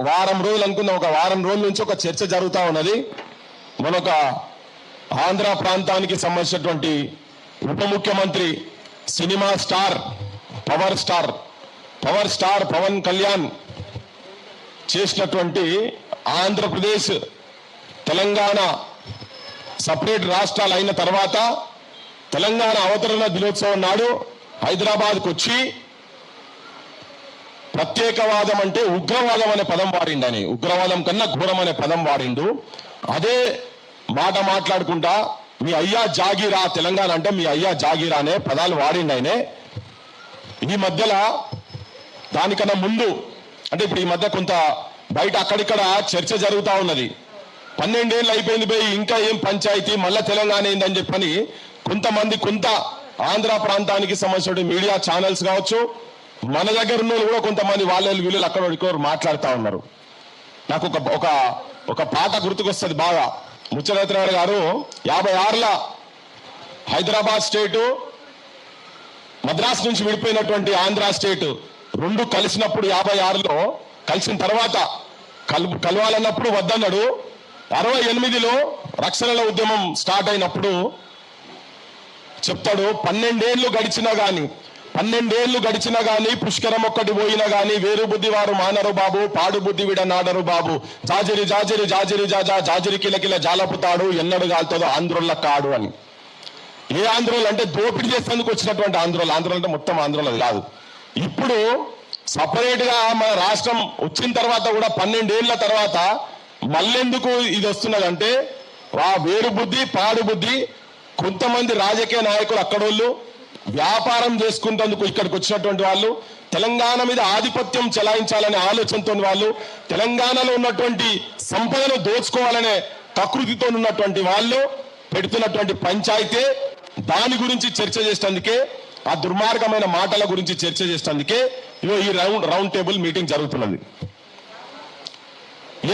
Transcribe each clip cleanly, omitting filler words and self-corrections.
వారం రోజులు అనుకుందాం, ఒక వారం రోజుల నుంచి ఒక చర్చ జరుగుతూ ఉన్నది. మనొక ఆంధ్ర ప్రాంతానికి సంబంధించినటువంటి ఉప ముఖ్యమంత్రి, cinema star, power star Pawan Kalyan చేసినటువంటి ఆంధ్రప్రదేశ్ తెలంగాణ సపరేట్ రాష్ట్రాలు అయిన తర్వాత తెలంగాణ అవతరణ దినోత్సవం నాడు హైదరాబాద్కు వచ్చి ప్రత్యేకవాదం అంటే ఉగ్రవాదం అనే పదం వాడిండని, ఉగ్రవాదం కన్నా ఘోరం అనే పదం వాడిండు. అదే మాట మాట్లాడుకుంటా మీ అయ్యా జాగీరా, తెలంగాణ అంటే మీ అయ్యా జాగీరా అనే పదాలు వాడిండు ఆయనే. ఈ మధ్యలో దానికన్నా ముందు అంటే ఇప్పుడు ఈ మధ్య కొంత బయట అక్కడిక్కడ చర్చ జరుగుతూ ఉన్నది. 12 ఏళ్ళు అయిపోయింది పోయి ఇంకా ఏం పంచాయతీ, మళ్ళా తెలంగాణ ఏందని చెప్పని కొంత ఆంధ్ర ప్రాంతానికి సంబంధించిన మీడియా ఛానల్స్ కావచ్చు, మన దగ్గర ఉన్న కూడా కొంతమంది వీళ్ళు అక్కడ మాట్లాడుతూ ఉన్నారు. నాకు ఒక పాట గుర్తుకొస్తుంది బాగా. ముచ్చరత్నారాయణ గారు 56ల హైదరాబాద్ స్టేటు, మద్రాసు నుంచి విడిపోయినటువంటి ఆంధ్ర స్టేట్ రెండు కలిసినప్పుడు 56లో కలిసిన తర్వాత కలవాలన్నప్పుడు వద్దన్నాడు. 68లో రక్షణల ఉద్యమం స్టార్ట్ అయినప్పుడు చెప్తాడు, 12 ఏళ్ళు గడిచినా గాని పుష్కరం ఒక్కటి పోయినా గాని వేరు బుద్ధి వారు మానరు బాబు, పాడు బుద్ధి విడ నాడరు బాబు, జాజిరి జాజిరి జాజిరి జాజా జాజిరి కిలకిల జాలపుతాడు ఎన్నడు కాలుతుందో ఆంధ్రుల కాడు అని. ఏ ఆంధ్రోలు అంటే దోపిడీ చేసేందుకు వచ్చినటువంటి ఆంధ్రోలు అంటే మొత్తం ఆంధ్రోలు కాదు. ఇప్పుడు సపరేట్ గా మన రాష్ట్రం వచ్చిన తర్వాత కూడా 12 ఏళ్ల తర్వాత మళ్ళెందుకు ఇది వస్తున్నదంటే ఆ వేరు బుద్ధి పాడు బుద్ధి కొంతమంది రాజకీయ నాయకులు అక్కడోళ్ళు వ్యాపారం చేసుకుంటేందుకు ఇక్కడికి వచ్చినటువంటి వాళ్ళు, తెలంగాణ మీద ఆధిపత్యం చెలాయించాలనే ఆలోచనతో వాళ్ళు, తెలంగాణలో ఉన్నటువంటి సంపదను దోచుకోవాలనే ప్రకృతితో ఉన్నటువంటి వాళ్ళు పెడుతున్నటువంటి పంచాయితీ. దాని గురించి చర్చ చేసేందుకే, ఆ దుర్మార్గమైన మాటల గురించి చర్చ చేసేందుకే ఈ రౌండ్ టేబుల్ మీటింగ్ జరుగుతున్నది.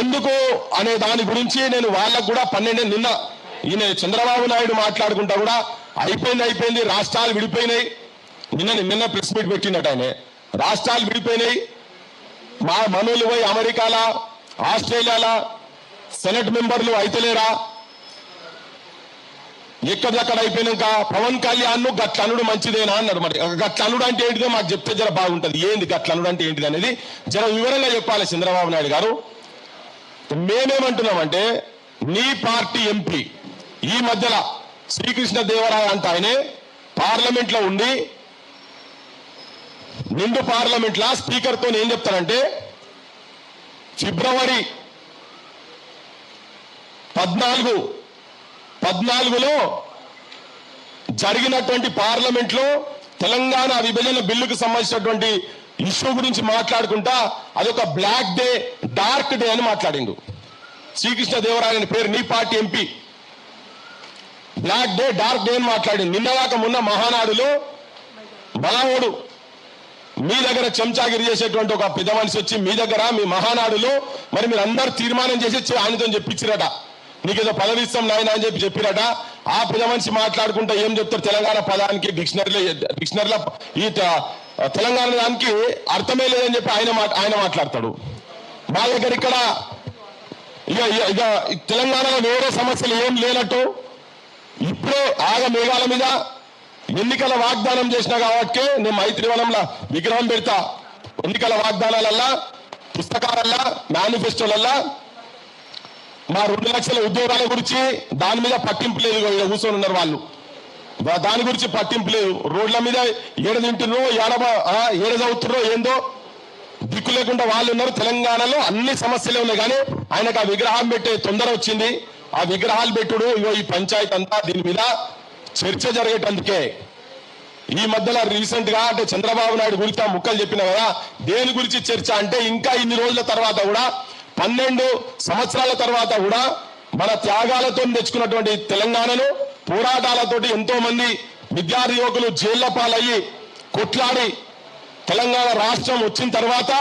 ఎందుకు అనే దాని గురించి నేను వాళ్ళకు కూడా 12 నిన్న ఈయన చంద్రబాబు నాయుడు మాట్లాడుకుంటా కూడా అయిపోయింది, రాష్ట్రాలు విడిపోయినాయి. నిన్న ప్రెస్ మీట్ పెట్టినట్టు ఆయన, రాష్ట్రాలు విడిపోయినాయి, మా మనోళ్ళు పోయి అమెరికాలా ఆస్ట్రేలియాలా సెనెట్ మెంబర్లు అయితలేరా, ఎక్కడెక్కడ అయిపోయినాక పవన్ కళ్యాణ్ గట్లనుడు మంచిదేనా అన్నాడు. మరి గట్లనుడు అంటే ఏంటిదో మాకు చెప్తే జర బాగుంటుంది. ఏంది గట్లనుడు అంటే ఏంటిది అనేది జర వివరంగా చెప్పాలి చంద్రబాబు నాయుడు గారు. మేమేమంటున్నామంటే నీ పార్టీ ఎంపీ ఈ మధ్యలో శ్రీకృష్ణ దేవరాయ అంట ఆయనే పార్లమెంట్ లో ఉండి నిండు పార్లమెంట్ లా స్పీకర్ తో ఏం చెప్తానంటే ఫిబ్రవరి 14లో జరిగినటువంటి పార్లమెంట్ లో తెలంగాణ విభజన బిల్లుకు సంబంధించినటువంటి ఇష్యూ గురించి మాట్లాడుకుంటా అదొక బ్లాక్ డే, డార్క్ డే అని మాట్లాడిండు. శ్రీకృష్ణ దేవరాయని పేరు నీ party MP black day, dark day అని మాట్లాడింది. నిన్నదాకా మొన్న మహానాడులో బలవోడు మీ దగ్గర చెంచాగిరి చేసేటువంటి ఒక పెద్ద మనిషి వచ్చి మీ దగ్గర మీ మహానాడులో మరి మీరు అందరు తీర్మానం చేసి ఆయనతో చెప్పించిరట, నీకేదో పదవి ఇస్తాం నాయన అని చెప్పిరట. ఆ పెద్ద మనిషి మాట్లాడుకుంటా ఏం చెప్తారు, తెలంగాణ పదానికి డిక్షనరీలో ఈ తెలంగాణ దానికి అర్థమే లేదని చెప్పి ఆయన మాట్లాడతాడు. మా దగ్గర ఇక్కడ ఇక తెలంగాణలో వేరే సమస్యలు ఏం లేనట్టు ఇప్పుడే మేఘాల మీద ఎన్నికల వాగ్దానం చేసినా కాబట్టి నేను మైత్రివనంలో విగ్రహం పెడతా, ఎన్నికల వాగ్దానాలల్లా పుస్తకాలల్లా మేనిఫెస్టోలల్లా మా 2 లక్షల ఉద్యోగాల గురించి దాని మీద పట్టింపు లేదు. కూర్చొని ఉన్నారు వాళ్ళు, దాని గురించి పట్టింపు లేదు. రోడ్ల మీద ఏడ తింటుర్రో ఏడ చదువుతుర్రో ఏందో దిక్కు లేకుండా వాళ్ళు ఉన్నారు. తెలంగాణలో అన్ని సమస్యలే ఉన్నాయి, కానీ ఆయనకు ఆ విగ్రహం పెట్టే తొందర వచ్చింది. ఆ విగ్రహాలు పెట్టుడు ఈ పంచాయతీ అంతా దీని మీద చర్చ జరిగేటందుకే. ఈ మధ్యలో రీసెంట్ గా అంటే చంద్రబాబు నాయుడు గురించి ఆ ముక్కలు చెప్పిన కదా, దేని గురించి చర్చ అంటే ఇంకా ఇన్ని రోజుల తర్వాత కూడా 12 సంవత్సరాల తర్వాత కూడా మన త్యాగాలతో తెచ్చుకున్నటువంటి తెలంగాణను పోరాటాలతోటి ఎంతో మంది విద్యార్థి యువకులు జైళ్ల పాలయ్యి కొట్లాడి తెలంగాణ రాష్ట్రం వచ్చిన తర్వాత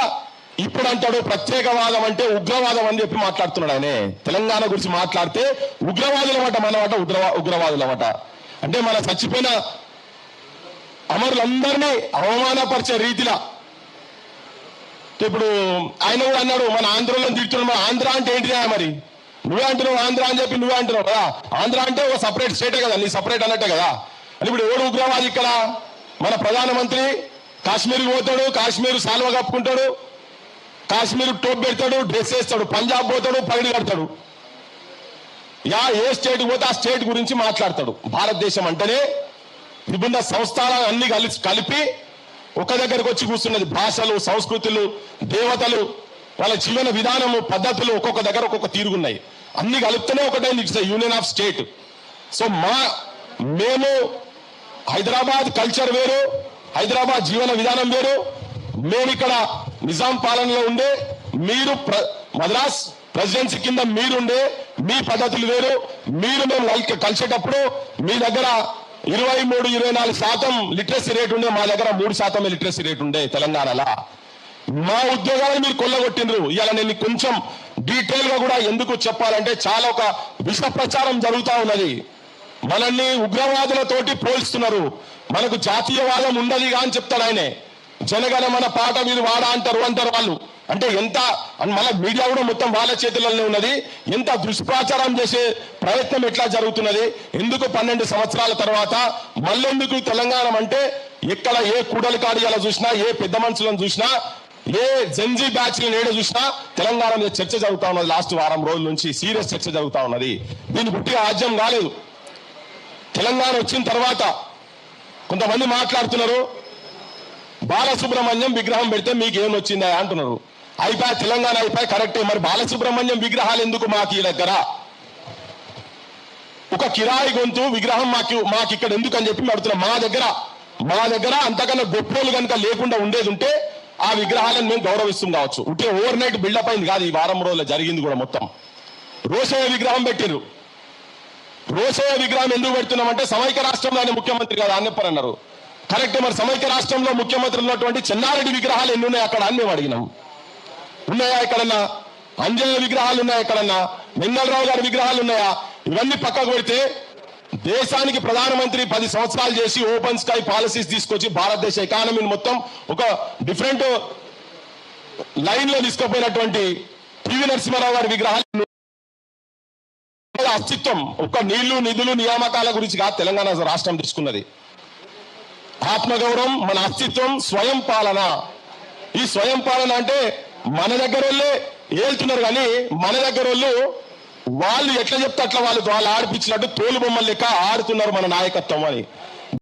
ఇప్పుడు అంటాడు ప్రత్యేకవాదం అంటే ఉగ్రవాదం అని చెప్పి మాట్లాడుతున్నాడు ఆయనే. తెలంగాణ గురించి మాట్లాడితే ఉగ్రవాదులమాట, మనమాట ఉగ్రవాదులమాట. అంటే మన చచ్చిపోయిన అమరులందరినీ అవమానపరిచే రీతిలో ఇప్పుడు ఆయన కూడా అన్నాడు మన ఆంధ్రలో తిడుతున్నాడు, మన ఆంధ్ర అంటే ఏంటిదా మరి, నువ్వే అంటున్నావు ఆంధ్ర అని చెప్పి నువ్వే అంటున్నావు కదా, ఆంధ్ర అంటే ఒక సపరేట్ స్టేటే కదా, నీ సపరేట్ అన్నట్టే కదా. అని ఇప్పుడు ఎవడు ఉగ్రవాది ఇక్కడ? మన ప్రధానమంత్రి కాశ్మీర్కి పోతాడు, కాశ్మీర్ సాల్వ కప్పుకుంటాడు, కాశ్మీర్ టోప్ పెడతాడు, డ్రెస్ వేస్తాడు, పంజాబ్ పోతాడు, పగిడి కడతాడు, ఏ స్టేట్ పోతే ఆ స్టేట్ గురించి మాట్లాడతాడు. భారతదేశం అంటేనే విభిన్న సంస్థలు అన్ని కలిపి ఒక దగ్గరకు వచ్చి కూర్చున్నది. భాషలు, సంస్కృతులు, దేవతలు, వాళ్ళ జీవన విధానము, పద్ధతులు ఒక్కొక్క దగ్గర ఒక్కొక్క తీరుగున్నాయి. అన్ని కలుపుతూనే ఒకటే యూనియన్ ఆఫ్ స్టేట్. సో మేము హైదరాబాద్ కల్చర్ వేరు, హైదరాబాద్ జీవన విధానం వేరు. మేము ఇక్కడ నిజాం పాలనలో ఉండే, మీరు మద్రాస్ ప్రెసిడెన్సీ కింద మీరుండే మీ పద్ధతులు వేరు. మీరు మేము కలిసేటప్పుడు మీ దగ్గర 23-24% లిటరసీ రేట్ ఉండే, మా దగ్గర 3% లిటరసీ రేట్ ఉండే తెలంగాణలో. మా ఉద్యోగాలను మీరు కొల్లగొట్టిండ్రు. ఇవాళ నేను కొంచెం డీటెయిల్ గా కూడా ఎందుకు చెప్పాలంటే చాలా ఒక విష ప్రచారం జరుగుతూ ఉన్నది. మనల్ని ఉగ్రవాదులతోటి పోల్స్తున్నారు. మనకు జాతీయవాదం ఉండదు అని చెప్తాడు ఆయనే. జనగణమన పాట మీరు వాడా అంటారు వాళ్ళు. అంటే ఎంత మళ్ళీ మీడియా కూడా మొత్తం వాళ్ళ చేతుల్లోనే ఉన్నది. ఎంత దుష్ప్రచారం చేసే ప్రయత్నం ఎట్లా జరుగుతున్నది, ఎందుకు 12 సంవత్సరాల తర్వాత మళ్ళెందుకు తెలంగాణ అంటే ఎక్కడ ఏ కూడలి కాడియాల చూసినా, ఏ పెద్ద మనుషులను చూసినా, ఏ జెన్జీ బ్యాచ్ ఏడ చూసినా తెలంగాణ మీద చర్చ జరుగుతా ఉన్నది. లాస్ట్ వారం రోజుల నుంచి సీరియస్ చర్చ జరుగుతా ఉన్నది. దీని గుట్టిగా ఆజ్యం కాలేదు. తెలంగాణ వచ్చిన తర్వాత కొంతమంది మాట్లాడుతున్నారు, బాలసుబ్రహ్మణ్యం విగ్రహం పెడితే మీకు ఏం వచ్చిందా అంటున్నారు. అయిపోయి తెలంగాణ అయిపోయి కరెక్టే, మరి బాలసుబ్రహ్మణ్యం విగ్రహాలు ఎందుకు మాకు ఈ దగ్గర? ఒక కిరాయి గొంతు విగ్రహం మాకు ఇక్కడ ఎందుకు అని చెప్పి అడుగుతున్నాం. మా దగ్గర అంతకన్నా గొప్పలు కనుక లేకుండా ఉండేది ఉంటే ఆ విగ్రహాలను మేము గౌరవిస్తాం కావచ్చు. ఉంటే ఓవర్ నైట్ బిల్డప్ అయింది కాదు, ఈ వారం రోజుల్లో జరిగింది కూడా. మొత్తం రోషయ్య విగ్రహం పెట్టిరు. రోషయ్య విగ్రహం ఎందుకు పెడుతున్నామంటే సమైక్య రాష్ట్రంలో ఆయన ముఖ్యమంత్రి కదా అని చెప్పారన్నారు. కరెక్ట్. మరి సమైక్య రాష్ట్రంలో ముఖ్యమంత్రి ఉన్నటువంటి చెన్నారెడ్డి విగ్రహాలు ఎన్ని ఉన్నాయి అక్కడ అని మేము అడిగినాం. ఉన్నాయా ఎక్కడన్నా? అంజనేయ విగ్రహాలు ఉన్నాయా ఎక్కడన్నా? వెంగళరావు గారి విగ్రహాలు ఉన్నాయా? ఇవన్నీ పక్కకు పెడితే దేశానికి ప్రధానమంత్రి 10 సంవత్సరాలు చేసి ఓపెన్ స్కై పాలసీస్ తీసుకొచ్చి భారతదేశ ఎకానమీని మొత్తం ఒక డిఫరెంట్ లైన్ లో తీసుకుపోయినటువంటి పివి నరసింహారావు గారి విగ్రహాలు అస్తిత్వం ఒక నీళ్లు, నిధులు, నియామకాల గురించి కాదు తెలంగాణ రాష్ట్రం తీసుకున్నది. ఆత్మగౌరవం, మన అస్తిత్వం, స్వయం పాలన. ఈ స్వయం పాలన అంటే మన దగ్గర వాళ్ళే ఏళ్తున్నారు కానీ మన దగ్గర వాళ్ళు ఎట్లా చెప్తే అట్లా వాళ్ళు ఆడిపించినట్టు తోలు బొమ్మలు లెక్క ఆడుతున్నారు మన నాయకత్వం అని.